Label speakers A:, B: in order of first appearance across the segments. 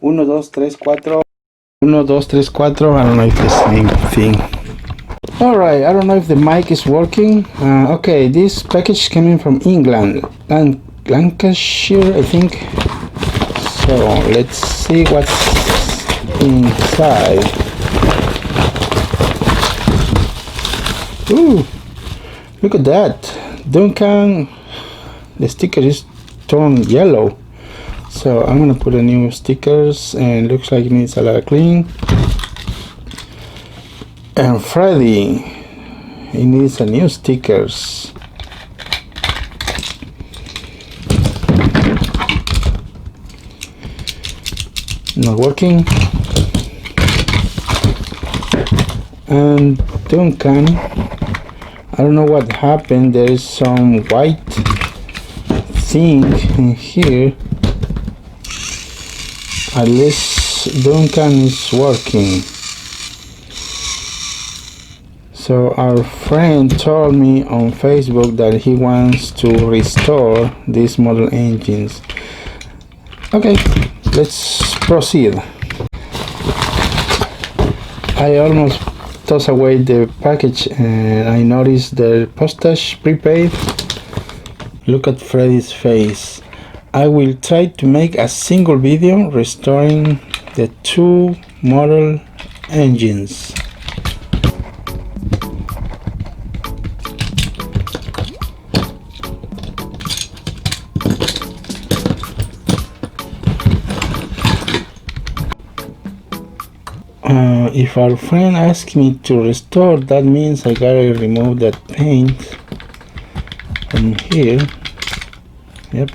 A: 1, 2, 3, 4. 1, 2, 3, 4. I don't know if the same thing. Alright, I don't know if the mic is working. Okay, this package is coming from England, Lancashire, I think. So let's see what's inside. Ooh, look at that. Duncan, the sticker is turned yellow. So I'm gonna put a new stickers, and looks like it needs a lot of cleaning. And Freddie, he needs a new stickers. Not working. And Duncan, I don't know what happened. There is some white thing in here. At least Duncan is working. So our friend told me on Facebook that he wants to restore these model engines. Okay, let's proceed. I almost tossed away the package and I noticed the postage prepaid. Look at Freddie's face. I will try to make a single video restoring the 2 model engines. If our friend asks me to restore, that means I gotta remove that paint from here. Yep.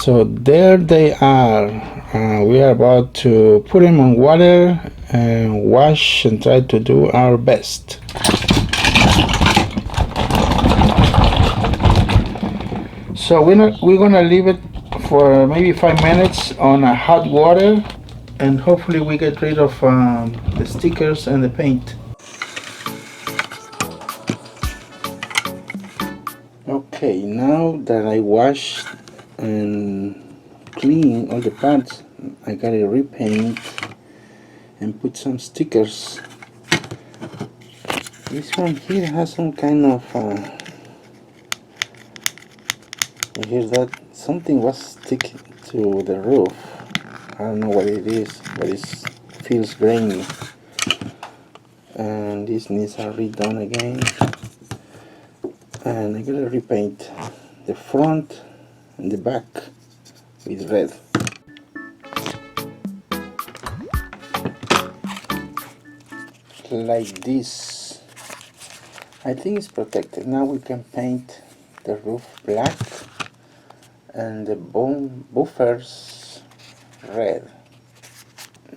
A: So there they are. We are about to put them on water and wash and try to do our best. So we're gonna leave it for maybe 5 minutes on a hot water, and hopefully we get rid of the stickers and the paint. Okay, now that I washed and clean all the parts, I gotta repaint and put some stickers. This one here has some kind of you hear that? Something was sticking to the roof. I don't know what it is, but it feels grainy. And this needs a redone again. And I gotta repaint the front and the back with red. Like this. I think it's protected. Now we can paint the roof black and the buffers red.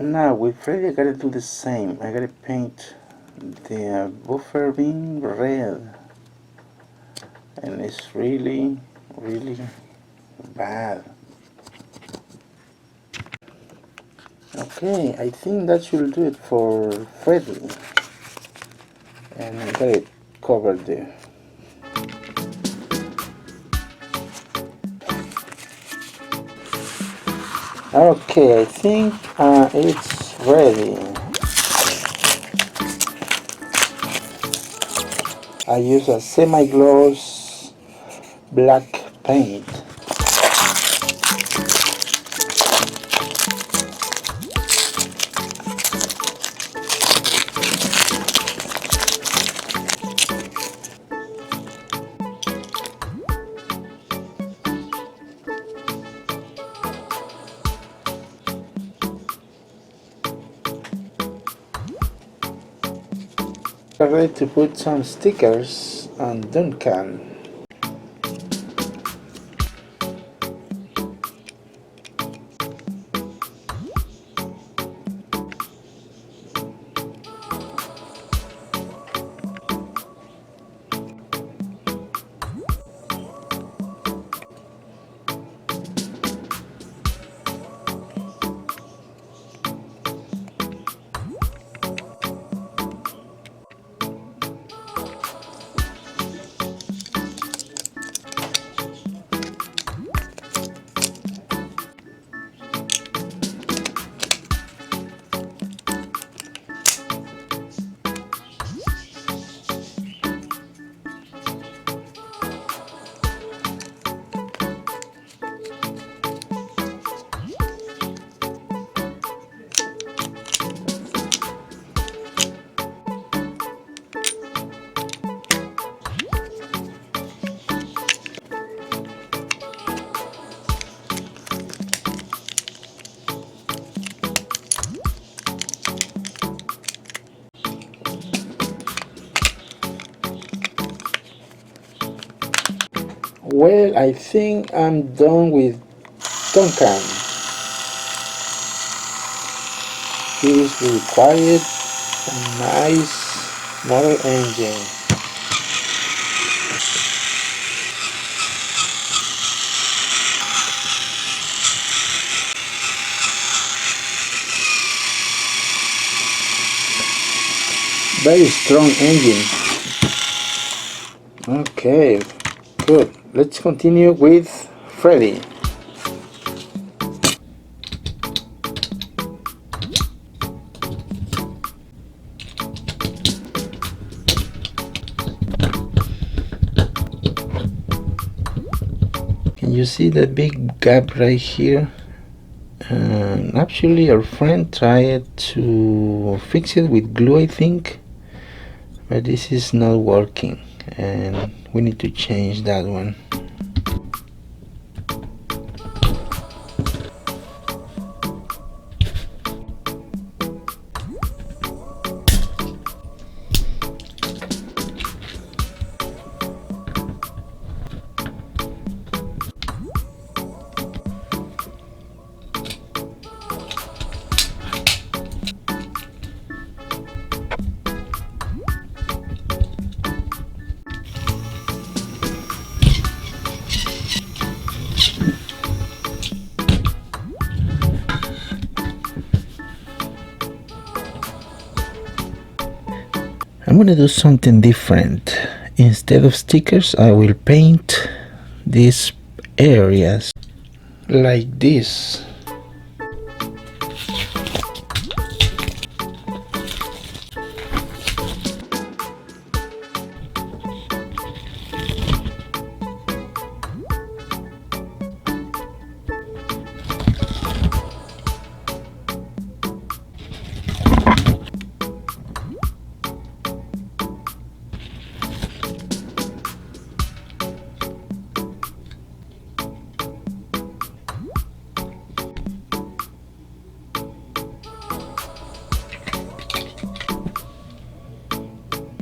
A: Now with Freddie I gotta do the same. I gotta paint the buffer beam red, and it's really bad. Okay, I think that should do it for Freddie, and I got it covered there. Okay, I think it's ready. I use a semi-gloss black paint. I'm ready to put some stickers on Duncan. Well, I think I'm done with Duncan. He is really quiet, a nice model engine. Very strong engine. Okay, good. Let's continue with Freddie. Can you see the big gap right here? Actually, our friend tried to fix it with glue, I think, but this is not working and we need to change that one. I'm gonna do something different. Instead of stickers, I will paint these areas like this.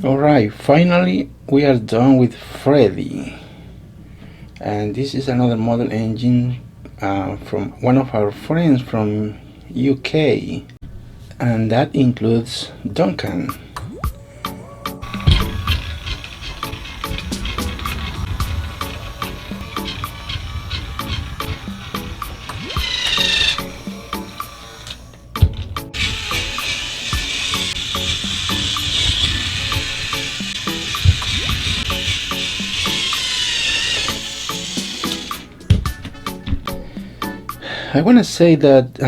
A: Alright, finally we are done with Freddie, and this is another model engine from one of our friends from UK, and that includes Duncan. I want to say that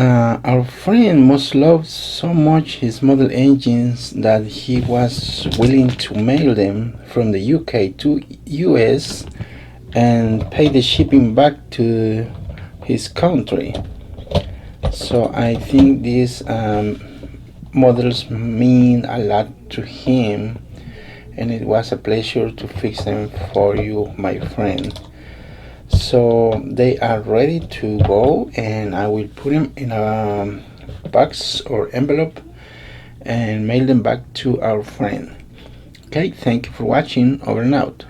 A: our friend must love so much his model engines that he was willing to mail them from the UK to US and pay the shipping back to his country. So I think these models mean a lot to him, and it was a pleasure to fix them for you, my friend. So they are ready to go, and I will put them in a box or envelope and mail them back to our friend. Okay, thank you for watching. Over and out.